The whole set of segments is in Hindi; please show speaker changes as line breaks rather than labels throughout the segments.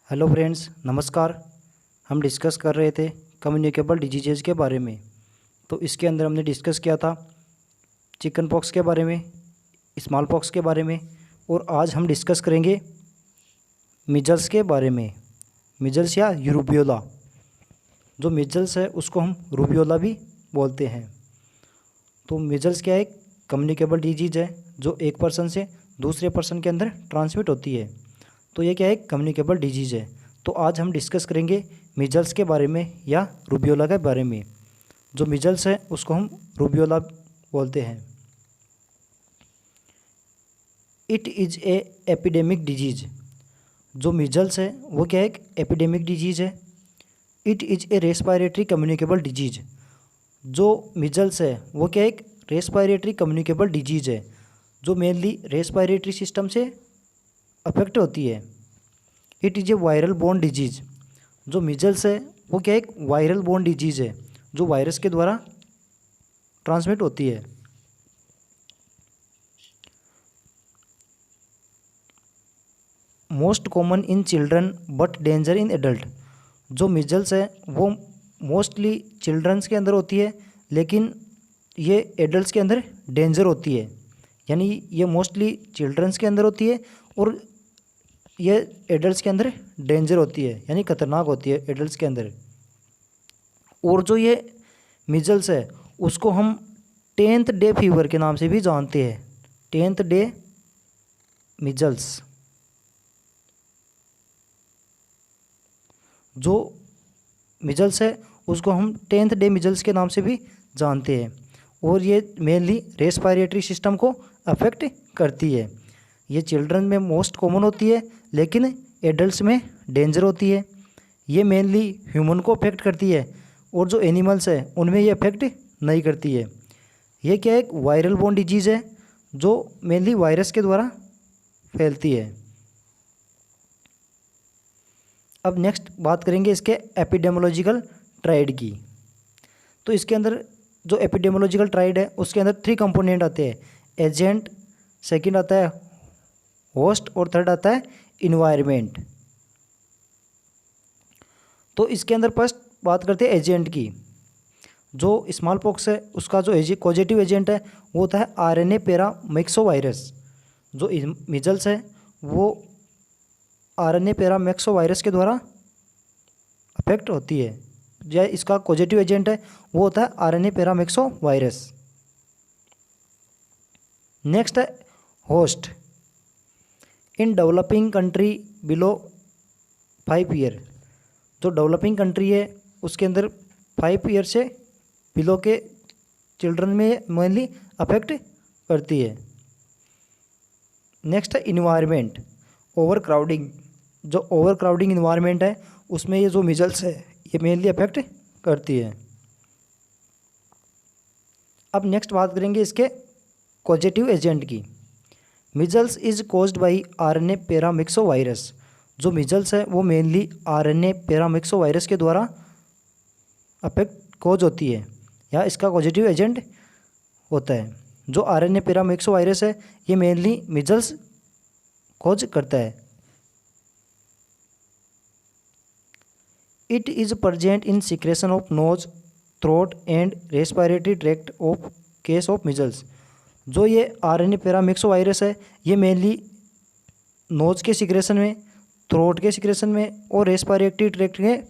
हेलो फ्रेंड्स, नमस्कार। हम डिस्कस कर रहे थे कम्युनिकेबल डिजीज़ के बारे में। तो इसके अंदर हमने डिस्कस किया था चिकन पॉक्स के बारे में, स्मॉल पॉक्स के बारे में, और आज हम डिस्कस करेंगे मिजल्स के बारे में। मिजल्स या रूबियोला। जो मिजल्स है उसको हम रूबियोला भी बोलते हैं। तो मिजल्स क्या है? एक कम्युनिकेबल डिजीज़ है जो एक पर्सन से दूसरे पर्सन के अंदर ट्रांसमिट होती है। तो ये क्या है? कम्युनिकेबल डिजीज़ है। तो आज हम डिस्कस करेंगे मिजल्स के बारे में या रूबियोला के बारे में। जो मिजल्स है उसको हम रूबियोला बोलते हैं। It is a epidemic disease. जो मिजल्स है वो क्या है? एक एपिडेमिक डिजीज़ है। It is a respiratory communicable disease. जो मिजल्स है वो क्या है? एक रेस्पायरेटरी कम्युनिकेबल डिजीज़ है जो मेनली रेस्पायरेटरी सिस्टम से अफेक्ट होती है। It is a viral borne disease. जो मिजल्स है वो क्या है? एक वायरल बोर्न डिजीज़ है जो वायरस के द्वारा ट्रांसमिट होती है। Most common in children but danger in adult. जो मिजल्स है वो मोस्टली चिल्ड्रंस के अंदर होती है, लेकिन ये एडल्ट्स के अंदर डेंजर होती है। यानी ये मोस्टली चिल्ड्रंस के अंदर होती है और ये एडल्ट्स के अंदर डेंजर होती है, यानी खतरनाक होती है एडल्ट्स के अंदर। और जो ये मिजल्स है उसको हम 10th डे फीवर के नाम से भी जानते हैं। 10th day measles. जो मिजल्स है उसको हम 10th डे मिजल्स के नाम से भी जानते हैं। और ये मेनली रेस्पायरेटरी सिस्टम को अफेक्ट करती है। ये चिल्ड्रन में मोस्ट कॉमन होती है, लेकिन एडल्ट्स में डेंजर होती है। ये मेनली ह्यूमन को अफेक्ट करती है और जो एनिमल्स है उनमें ये अफेक्ट नहीं करती है। ये क्या है? एक वायरल बोर्न डिजीज़ है जो मेनली वायरस के द्वारा फैलती है। अब नेक्स्ट बात करेंगे इसके एपिडेमोलॉजिकल ट्राइड की। तो इसके अंदर जो एपिडेमोलॉजिकल ट्राइड है उसके अंदर 3 कंपोनेंट आते हैं। एजेंट, सेकंड आता है होस्ट और थर्ड आता है इन्वायरमेंट। तो इसके अंदर फर्स्ट बात करते हैं एजेंट की। जो स्मॉल पॉक्स है उसका जो कॉजेटिव एजेंट है वो होता है आरएनए पैरामिक्सोवायरस। जो मिजल्स है वो आरएनए पैरामिक्सोवायरस के द्वारा अफेक्ट होती है। जो इसका कॉजेटिव एजेंट है वो होता है आरएनए पैरामिक्सोवायरस। नेक्स्ट है host. In developing country below 5 year. जो डेवलपिंग कंट्री है उसके अंदर 5 ईयर से बिलो के चिल्ड्रन में मेनली अफेक्ट करती है। नेक्स्ट है इन्वायरमेंट। Over crowding. जो ओवर क्राउडिंग इन्वायरमेंट है उसमें ये जो मिजल्स है ये मेनली अफेक्ट करती है। अब नेक्स्ट बात करेंगे इसके कॉजेटिव एजेंट की। Measles is caused by RNA paramyxovirus. जो मिजल्स है वो मेनली आरएनए पैरामिक्सोवायरस के द्वारा अफेक्ट कॉज होती है या इसका पॉजिटिव एजेंट होता है। जो आरएनए पैरामिक्सोवायरस है ये मेनली मिजल्स कॉज करता है। It is present in secretion of nose, throat and respiratory tract of case of measles. जो ये आरएनए पैरामिक्सोवायरस है ये मेनली नोज के सिक्रेशन में, थ्रोट के सिक्रेशन में और रेस्पिरेटरी ट्रैक्ट में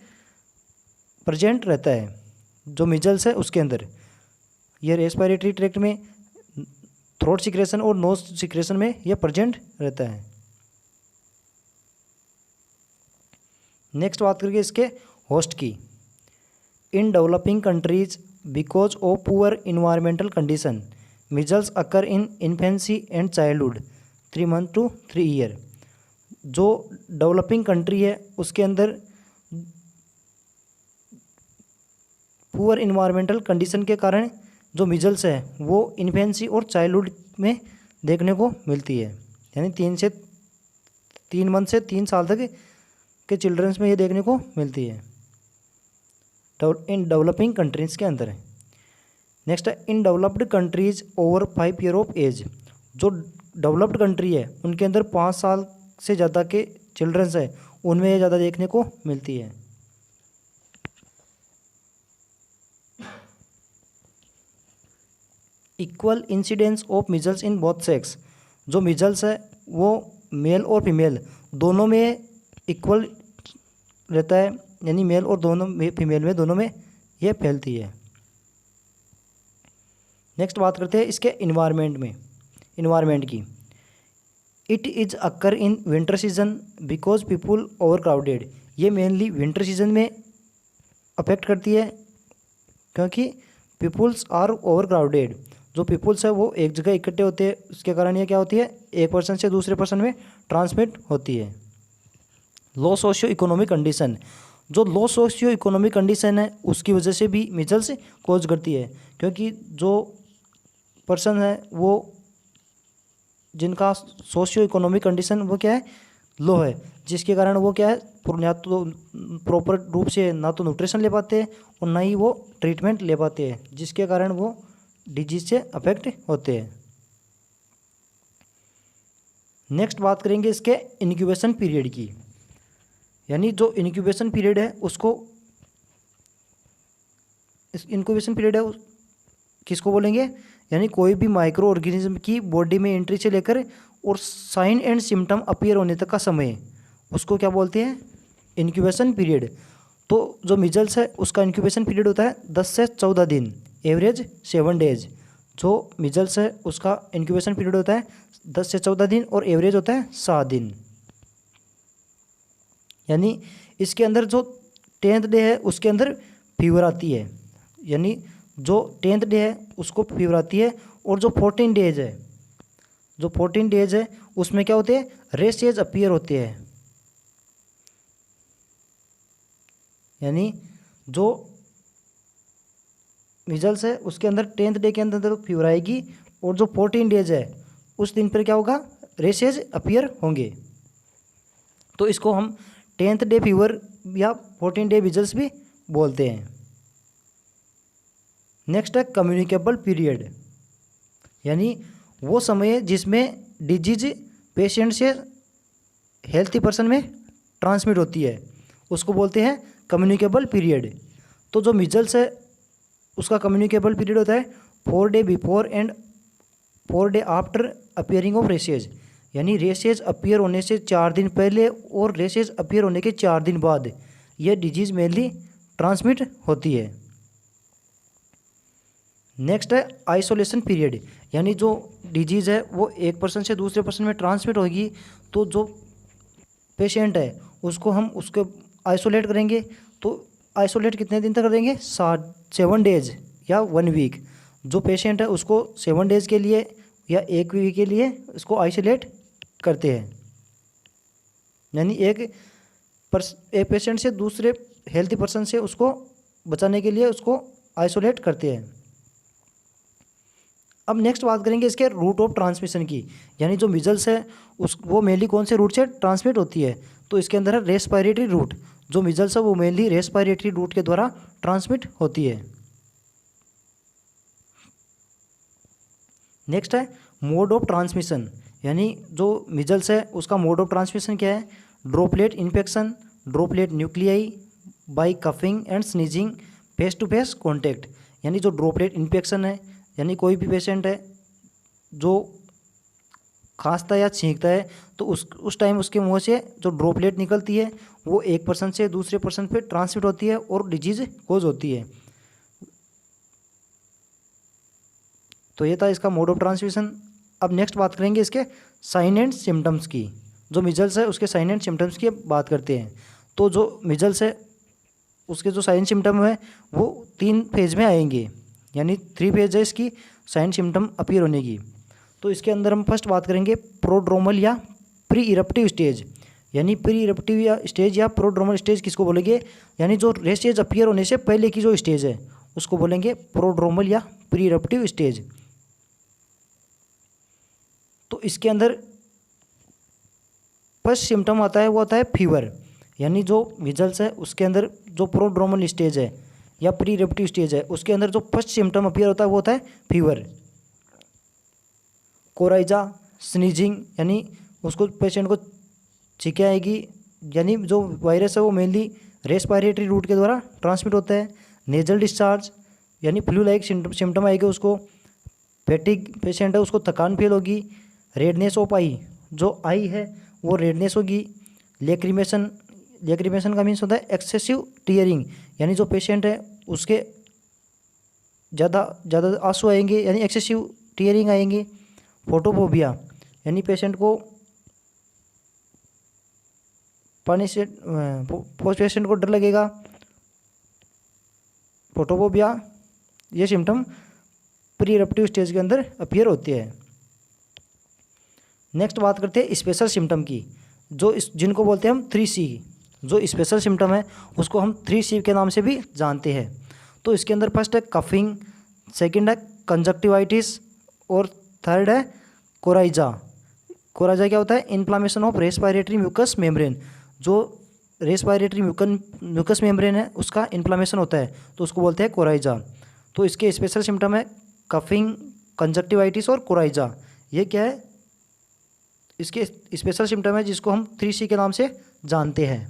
प्रेजेंट रहता है। जो मिजल्स है उसके अंदर ये रेस्पिरेटरी ट्रैक्ट में, थ्रोट सिक्रेशन और नोज सिक्रेशन में यह प्रेजेंट रहता है। नेक्स्ट बात करके इसके होस्ट की। In developing countries because of poor environmental condition measles occur in infancy and childhood 3 months to 3 years। जो डेवलपिंग कंट्री है उसके अंदर पुअर इन्वायरमेंटल कंडीशन के कारण जो मिजल्स है वो इन्फेंसी और चाइल्डहुड में देखने को मिलती है। यानी 3 मंथ से 3 साल तक के चिल्ड्रंस में ये देखने को मिलती है इन डेवलपिंग कंट्रीज़ के अंदर। नेक्स्ट है in developed countries over 5 years of age. जो डेवलप्ड कंट्री है उनके अंदर 5 साल से ज़्यादा के चिल्ड्रंस है उनमें ये ज़्यादा देखने को मिलती है। Equal incidence of measles in both sex, जो मिजल्स है वो मेल और फीमेल दोनों में इक्वल रहता है, यानी मेल और दोनों में फीमेल में दोनों में ये फैलती है। नेक्स्ट बात करते हैं इसके इन्वायरमेंट की। It is occur in winter season because people over crowded, ये मेनली विंटर सीजन में अफेक्ट करती है क्योंकि पीपुल्स आर ओवर क्राउडेड, जो पीपुल्स है वो एक जगह इकट्ठे होते हैं, उसके कारण ये क्या होती है एक पर्सन से दूसरे पर्सन में ट्रांसमिट होती है। लो सोशियो इकोनॉमिक कंडीशन, जो लो सोशियो इकोनॉमिक कंडीशन है उसकी वजह से भी मिजल्स कॉज करती है, क्योंकि जो पर्सन है वो जिनका सोशियो इकोनॉमिक कंडीशन वो क्या है लो है, जिसके कारण वो क्या है या तो प्रॉपर रूप से ना तो न्यूट्रिशन ले पाते हैं और ना ही वो ट्रीटमेंट ले पाते हैं, जिसके कारण वो डिजीज से अफेक्ट होते हैं। नेक्स्ट बात करेंगे इसके इनक्यूबेशन पीरियड की, यानी जो इनक्यूबेशन पीरियड है उसको इनक्यूबेशन पीरियड है किसको बोलेंगे, यानी कोई भी माइक्रो ऑर्गेनिज्म की बॉडी में एंट्री से लेकर और साइन एंड सिम्टम अपीयर होने तक का समय, उसको क्या बोलते हैं इनक्यूबेशन पीरियड। तो जो मिजल्स है उसका इनक्यूबेशन पीरियड होता है 10 से 14 दिन, एवरेज 7 डेज। जो मिजल्स है उसका इनक्यूबेशन पीरियड होता है 10 से 14 दिन और एवरेज होता है 7 दिन। यानी इसके अंदर जो 10th डे है उसके अंदर फीवर आती है, यानी जो 10th डे है उसको फीवर आती है, और जो 14 डेज है उसमें क्या होते हैं रेशेज अपीयर होते हैं, यानी जो मिजल्स है उसके अंदर 10th डे के अंदर फीवर आएगी, और जो 14 डेज है उस दिन पर क्या होगा रेशेज अपीयर होंगे। तो इसको हम 10th डे फीवर या 14 डे मिजल्स भी बोलते हैं। नेक्स्ट है कम्युनिकेबल पीरियड, यानी वो समय जिसमें डिजीज पेशेंट से हेल्थी पर्सन में ट्रांसमिट होती है, उसको बोलते हैं कम्युनिकेबल पीरियड। तो जो मिजल्स है उसका कम्युनिकेबल पीरियड होता है 4 day before and 4 day after appearing of rashes, यानी रेशेज अपीयर होने से 4 दिन पहले और रेशेज अपीयर होने के 4 दिन बाद यह डिजीज़ मेनली ट्रांसमिट होती है। नेक्स्ट है आइसोलेशन पीरियड, यानी जो डिजीज़ है वो एक पर्सन से दूसरे पर्सन में ट्रांसमिट होगी, तो जो पेशेंट है उसको हम उसके आइसोलेट करेंगे। तो आइसोलेट कितने दिन तक करेंगे 7 डेज या 1 वीक। जो पेशेंट है उसको 7 डेज के लिए या 1 वीक के लिए उसको आइसोलेट करते हैं, यानी एक पेशेंट से दूसरे हेल्थी पर्सन से उसको बचाने के लिए उसको आइसोलेट करते हैं। अब नेक्स्ट बात करेंगे इसके रूट ऑफ ट्रांसमिशन की, यानी जो मिजल्स है वो मेनली कौन से रूट से ट्रांसमिट होती है, तो इसके अंदर है रेस्पिरेटरी रूट। जो मिजल्स है वो मेनली रेस्पिरेटरी रूट के द्वारा ट्रांसमिट होती है। नेक्स्ट है मोड ऑफ ट्रांसमिशन, यानी जो मिजल्स है उसका मोड ऑफ ट्रांसमिशन क्या है, droplet infection, droplet nuclei, by coughing and sneezing, face to face contact. यानी जो ड्रॉपलेट इन्फेक्शन है, यानी कोई भी पेशेंट है जो खांसता है या छींकता है तो उस टाइम उसके मुंह से जो ड्रॉपलेट निकलती है वो एक पर्सन से दूसरे पर्सन पे ट्रांसमिट होती है और डिजीज कोज होती है। तो ये था इसका मोड ऑफ ट्रांसमिशन। अब नेक्स्ट बात करेंगे इसके साइन एंड सिम्टम्स की। जो मिजल्स है उसके साइन एंड सिम्टम्स की बात करते हैं। तो जो मिजल्स है उसके जो साइन सिम्टम है वो 3 फेज में आएंगे, यानी 3 फेज है इसकी साइन सिम्टम अपीयर होने की। तो इसके अंदर हम फर्स्ट बात करेंगे प्रोड्रोमल या प्री इरप्टिव स्टेज, यानी प्री इरप्टिव या स्टेज या प्रोड्रोमल स्टेज किसको बोलेंगे, यानी जो रेशेज अपीयर होने से पहले की जो स्टेज है उसको बोलेंगे प्रोड्रोमल या प्री इरप्टिव स्टेज। तो इसके अंदर फर्स्ट सिम्टम आता है वो आता है फीवर, यानी जो मिजल्स है उसके अंदर जो प्रोड्रोमल स्टेज है या प्री इरप्टिव स्टेज है उसके अंदर जो फर्स्ट सिम्टम अपीयर होता है वो होता है फीवर। कोराइजा, स्नीजिंग, यानी उसको पेशेंट को छींके आएगी यानी जो वायरस है वो मेनली रेस्पिरेटरी रूट के द्वारा ट्रांसमिट होता है। नेजल डिस्चार्ज यानी फ्लू लाइक सिम्टम आएगा उसको। फैटिग पेशेंट है उसको थकान फील होगी। रेडनेस ऑफ आई, जो आई है वो रेडनेस होगी। लेक्रीमेशन, लेक्रीमेशन का मीन्स होता है एक्सेसिव टीयरिंग, यानी जो पेशेंट है उसके ज़्यादा आंसू आएंगे यानी एक्सेसिव टीयरिंग आएंगे। फोटोफोबिया यानी पेशेंट को पानी से पेशेंट को डर लगेगा। फोटोफोबिया ये सिम्टम प्री इरप्टिव स्टेज के अंदर अपीयर होती है। नेक्स्ट बात करते हैं स्पेशल सिम्टम की, जो जिनको बोलते हैं हम 3C। जो स्पेशल सिम्टम है उसको हम 3C के नाम से भी जानते हैं। तो इसके अंदर फर्स्ट है कफिंग, सेकंड है कंजक्टिवाइटिस और थर्ड है कोराइजा। कोराइजा क्या होता है? Inflammation of respiratory mucous membrane. जो रेस्पिरेटरी म्यूकस मेम्ब्रेन है उसका इन्फ्लामेशन होता है तो उसको बोलते हैं कोराइजा। तो इसके स्पेशल सिम्टम है कफिंग, कंजक्टिवाइटिस और कोराइजा। ये क्या है? इसके स्पेशल सिम्टम है जिसको हम 3C के नाम से जानते हैं,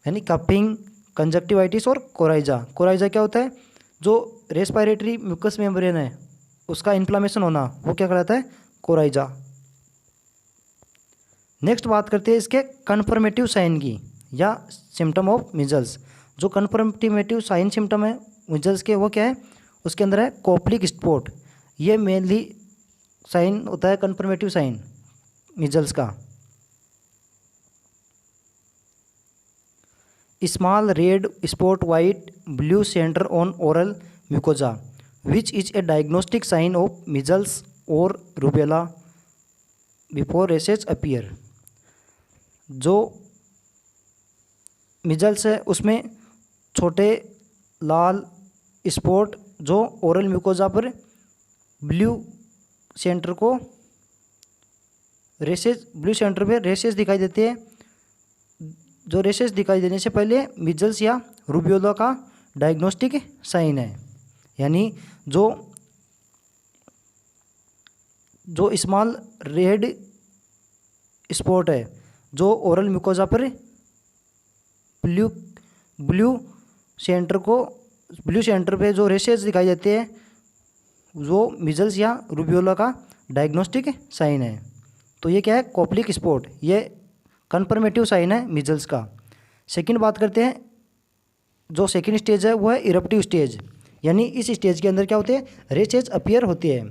यानी कफिंग, कंजक्टिवाइटिस और कोराइजा। कोराइजा क्या होता है? जो रेस्पिरेटरी म्यूकस मेम्ब्रेन है उसका इन्फ्लामेशन होना, वो क्या कहलाता है? कोराइजा। नेक्स्ट बात करते हैं इसके कन्फर्मेटिव साइन की या सिम्टम ऑफ मिजल्स। जो कन्फर्मेटिव साइन सिम्टम है मिजल्स के वो क्या है? उसके अंदर है कोप्लिक स्पॉट। ये मेनली साइन होता है कन्फर्मेटिव साइन मिजल्स का। Small red spot white blue centre on oral mucosa which is a diagnostic sign of measles और रूबेला बिफोर रेसेज अपीयर। जो मिजल्स है उसमें छोटे लाल स्पॉट जो ओरल म्यूकोजा पर ब्लू सेंटर को रेसेज, ब्लू सेंटर पे रेसेज दिखाई देते हैं। जो रेसेज दिखाई देने से पहले मिजल्स या रूबियोला का डायग्नोस्टिक साइन है। यानी जो स्मॉल रेड स्पॉट है जो ओरल म्यूकोजा पर ब्लू सेंटर पे जो रेसेज दिखाई देते हैं वो मिजल्स या रूबियोला का डायग्नोस्टिक साइन है। तो ये क्या है? कोप्लिक स्पॉट, ये कन्फर्मेटिव साइन है मिजल्स का। सेकंड बात करते हैं, जो सेकंड स्टेज है वो है इरप्टिव स्टेज। यानी इस स्टेज के अंदर क्या होते हैं? रेसेज अपीयर होते हैं।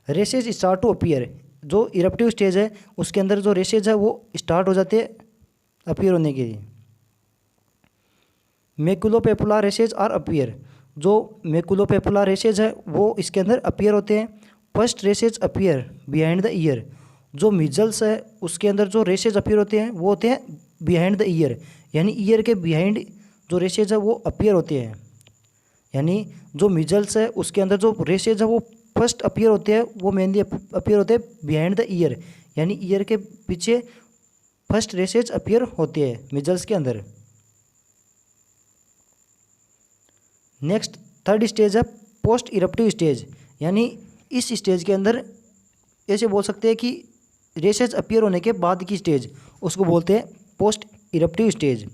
Rashes start to appear. जो इरप्टिव स्टेज है उसके अंदर जो रेसेज है वो स्टार्ट हो जाते हैं अपीयर होने के लिए। मैकुलोपेपुलर रेसेज आर अपीयर। जो मैकुलोपेपुलर रेसेज है वो इसके अंदर अपीयर होते हैं। First races appear behind the year. जो मिजल्स है उसके अंदर जो रेसेज अपीयर होते हैं वो होते हैं बिहाइंड द ईयर, यानी ईयर के बिहाइंड जो रेसेज है वो अपीयर होते हैं। यानी जो मिजल्स है उसके अंदर जो रेसेज है वो फर्स्ट अपीयर होते हैं, वो मेनली अपीयर होते हैं बिहाइंड द ईयर, यानी ईयर के पीछे फर्स्ट रेसेज अपीयर होते हैं मिजल्स के अंदर। नेक्स्ट थर्ड स्टेज है पोस्ट इरप्टिव स्टेज। यानी इस स्टेज के अंदर ऐसे बोल सकते हैं कि रेसेज अपीयर होने के बाद की स्टेज उसको बोलते हैं post eruptive stage.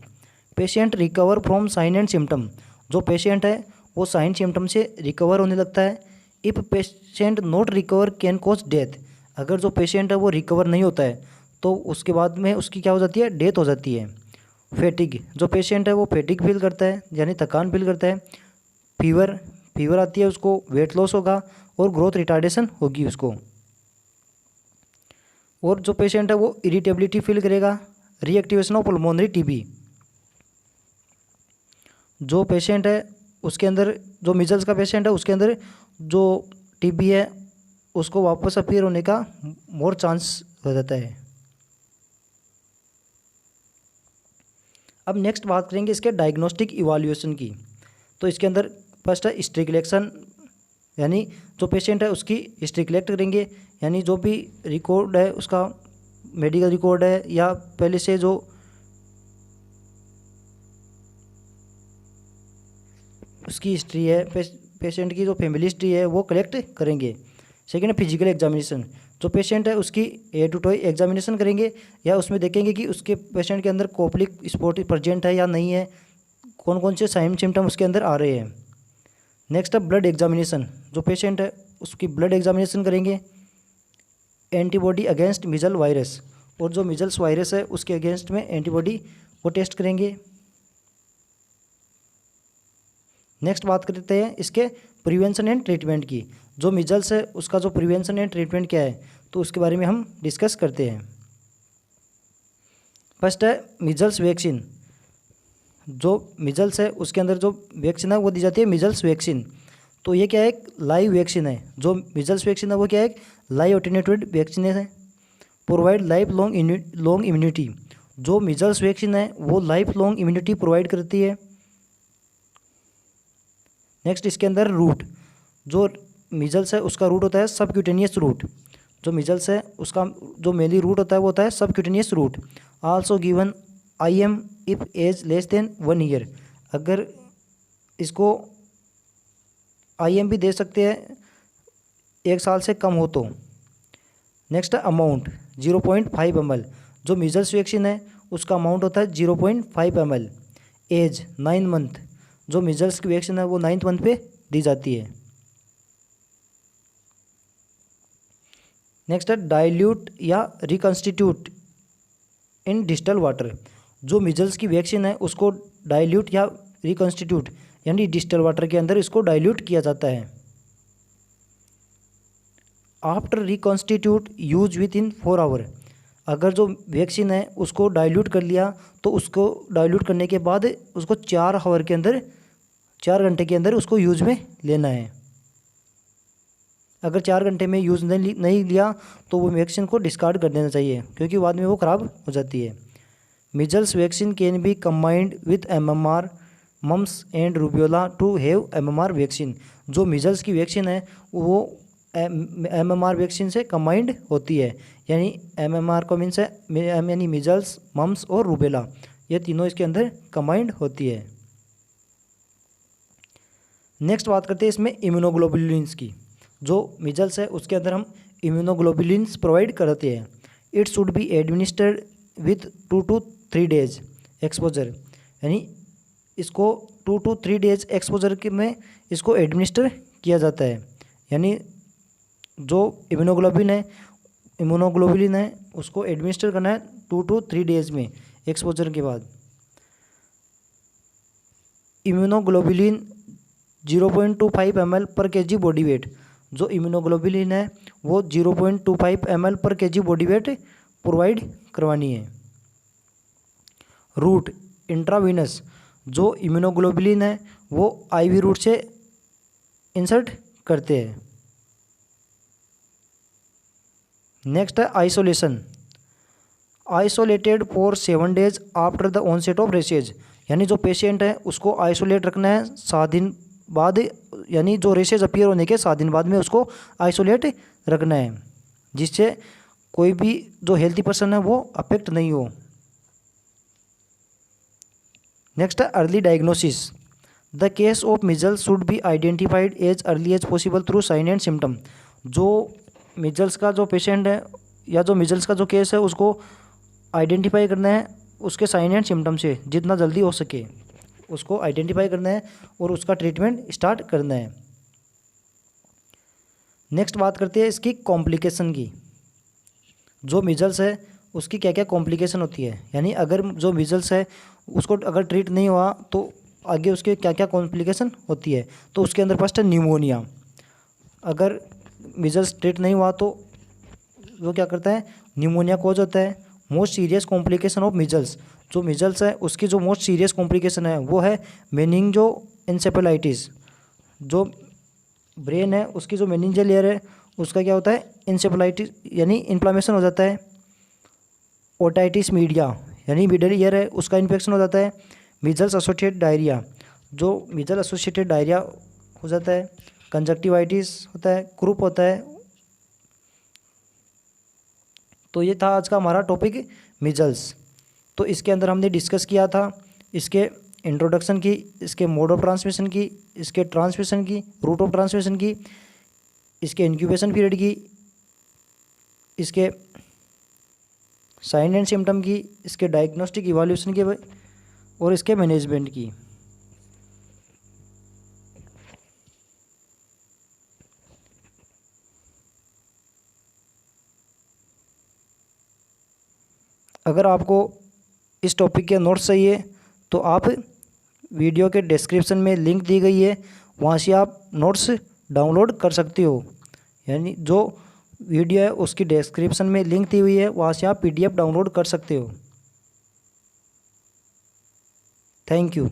Patient recover from sign and symptom. जो पेशेंट है वो साइन सिम्टम से रिकवर होने लगता है। If patient not recover can cause death. अगर जो पेशेंट है वो रिकवर नहीं होता है तो उसके बाद में उसकी क्या हो जाती है? डेथ हो जाती है। फैटिग, जो पेशेंट है वो फैटिग फील करता है यानी थकान फील करता है। फीवर आती है उसको, वेट लॉस होगा और ग्रोथ रिटार्डेशन होगी उसको। और जो पेशेंट है वो इरिटेबिलिटी फील करेगा। Reactivation of pulmonary TB. जो पेशेंट है उसके अंदर, जो मिजल्स का पेशेंट है उसके अंदर जो टीबी है उसको वापस अपीयर होने का मोर चांस हो जाता है। अब नेक्स्ट बात करेंगे इसके डायग्नोस्टिक इवैल्यूएशन की। तो इसके अंदर फर्स्ट है हिस्ट्री कलेक्शन, यानी जो पेशेंट है उसकी हिस्ट्री कलेक्ट करेंगे, यानी जो भी रिकॉर्ड है उसका मेडिकल रिकॉर्ड है या पहले से जो उसकी हिस्ट्री है, पेशेंट की जो फैमिली हिस्ट्री है वो कलेक्ट करेंगे। सेकेंड है फिजिकल एग्जामिनेशन। जो पेशेंट है उसकी हेड टू टो एग्जामिनेशन करेंगे या उसमें देखेंगे कि उसके पेशेंट के अंदर कोपलिक स्पॉट प्रेजेंट है या नहीं है, कौन कौन से साइन सिम्टम उसके अंदर आ रहे हैं। नेक्स्ट है ब्लड एग्जामिनेशन, जो पेशेंट है उसकी ब्लड एग्जामिनेशन करेंगे एंटीबॉडी अगेंस्ट मिजल वायरस, और जो मिजल्स वायरस है उसके अगेंस्ट में एंटीबॉडी को टेस्ट करेंगे। नेक्स्ट बात करते हैं इसके प्रिवेंशन एंड ट्रीटमेंट की। जो मिजल्स है उसका जो प्रिवेंशन एंड ट्रीटमेंट क्या है तो उसके बारे में हम डिस्कस करते हैं। फर्स्ट है मिजल्स वैक्सीन। जो मिजल्स है उसके अंदर जो वैक्सीन है वो दी जाती है मिजल्स वैक्सीन। तो ये क्या है, एक लाइव वैक्सीन है। जो मिजल्स वैक्सीन है वो क्या है, एक लाइव अटेन्यूएटेड वैक्सीन है, प्रोवाइड लाइफ लॉन्ग इम्यूनिटी। जो मिजल्स वैक्सीन है वो लाइफ लॉन्ग इम्यूनिटी प्रोवाइड करती है। नेक्स्ट इसके अंदर रूट, जो मिजल्स है उसका रूट होता है सबक्यूटेनियस रूट। जो मिजल्स है उसका जो मेनली रूट होता है वो होता है subcutaneous route. Also given IM if age less than 1 year. अगर इसको IM भी दे सकते हैं 1 साल से कम हो तो। नेक्स्ट है अमाउंट 0.5 ml। जो मिजल्स वैक्सीन है उसका अमाउंट होता है 0.5 ml। Age 9 month. जो मिजल्स की वैक्सीन है वो 9th मंथ पे दी जाती है। नेक्स्ट है डाइल्यूट या रिकॉन्स्टिट्यूट इन डिस्टल वाटर। जो मिजल्स की वैक्सीन है उसको डाइल्यूट या रिकॉन्स्टिट्यूट यानी डिस्टल वाटर के अंदर इसको डाइल्यूट किया जाता है। After reconstitute use with in 4 hour. अगर जो वैक्सीन है उसको डाइल्यूट कर लिया तो उसको डाइल्यूट करने के बाद उसको 4 आवर के अंदर 4 घंटे के अंदर उसको यूज में लेना है। अगर 4 घंटे में यूज़ नहीं लिया तो वो वैक्सीन को डिस्कार्ड कर देना चाहिए, क्योंकि बाद में वो ख़राब हो जाती है। Measles vaccine can be combined with MMR mumps and rubeola to have MMR vaccine. जो मिजल्स की वैक्सीन है वो MMR वैक्सीन से कंबाइंड होती है, यानी MMR को मीन्स है यानी मिजल्स, मम्स और रूबेला, ये तीनों इसके अंदर कंबाइंड होती है। नेक्स्ट बात करते हैं इसमें इम्यूनोग्लोबुलिन्स की। जो मिजल्स है उसके अंदर हम इम्यूनोग्लोबुलिन्स प्रोवाइड करते हैं। It should be administered with 2 to 3 days exposure, यानी इसको 2 to 3 days एक्सपोजर के में इसको एडमिनिस्टर किया जाता है। यानी जो इम्यूनोग्लोबुलिन है उसको एडमिनिस्टर करना है 2 to 3 days में एक्सपोजर के बाद। इम्यूनोग्लोबुलिन 0.25 ml पर kg बॉडी वेट। जो इम्यूनोग्लोबुलिन है वो 0.25 ml पर kg बॉडी वेट प्रोवाइड करवानी है। Root intravenous. जो इम्यूनोग्लोबुलिन है वो IV रूट से इंसर्ट करते हैं। नेक्स्ट है isolation. Isolated for 7 days after the onset of rashes. यानी जो पेशेंट है उसको आइसोलेट रखना है 7 दिन बाद, यानी जो रेशेज अपीयर होने के 7 दिन बाद में उसको आइसोलेट रखना है, जिससे कोई भी जो हेल्थी पर्सन है वो अफेक्ट नहीं हो। नेक्स्ट है early diagnosis. The case of measles should be identified as early as possible through sign and symptom. जो मिजल्स का जो पेशेंट है या जो मिजल्स का जो केस है उसको आइडेंटिफाई करना है उसके साइन एंड सिम्टम से, जितना जल्दी हो सके उसको आइडेंटिफाई करना है और उसका ट्रीटमेंट स्टार्ट करना है। नेक्स्ट बात करते हैं इसकी कॉम्प्लिकेशन की। जो मिजल्स है उसकी क्या क्या कॉम्प्लिकेशन होती है, यानी अगर जो मिजल्स है उसको अगर ट्रीट नहीं हुआ तो आगे उसके क्या क्या कॉम्प्लिकेशन होती है। तो उसके अंदर फर्स्ट है न्यूमोनिया। अगर मिजल्स ट्रीट नहीं हुआ तो वो क्या करता है, न्यूमोनिया कॉज होता है। Most serious complication of measles. जो मिजल्स है उसकी जो मोस्ट सीरियस कॉम्प्लिकेशन है वो है मेनिंजो एन्सेफेलाइटिस। जो ब्रेन है उसकी जो मेनिंजियल लेयर है उसका क्या होता है, एन्सेफेलाइटिस यानी इन्फ्लामेशन हो जाता है। ओटाइटिस मीडिया यानी मिडल ईयर है उसका इन्फेक्शन हो जाता है। मिजल्स एसोसिएटेड डायरिया, जो मिजल एसोसिएटेड डायरिया हो जाता है। कंजक्टिवाइटिस होता है, क्रूप होता है। तो ये था आज का हमारा टॉपिक मिजल्स। तो इसके अंदर हमने डिस्कस किया था इसके इंट्रोडक्शन की, इसके मोड ऑफ ट्रांसमिशन की, इसके ट्रांसमिशन की, रूट ऑफ ट्रांसमिशन की, इसके इंक्यूबेशन पीरियड की, इसके साइन एंड सिम्टम की, इसके डायग्नोस्टिक इवैल्यूएशन की और इसके मैनेजमेंट की। अगर आपको इस टॉपिक के नोट्स चाहिए तो आप वीडियो के डिस्क्रिप्शन में लिंक दी गई है, वहाँ से आप नोट्स डाउनलोड कर सकते हो। यानी जो वीडियो है उसकी डिस्क्रिप्शन में लिंक दी हुई है, वहाँ से आप PDF डाउनलोड कर सकते हो। Thank you.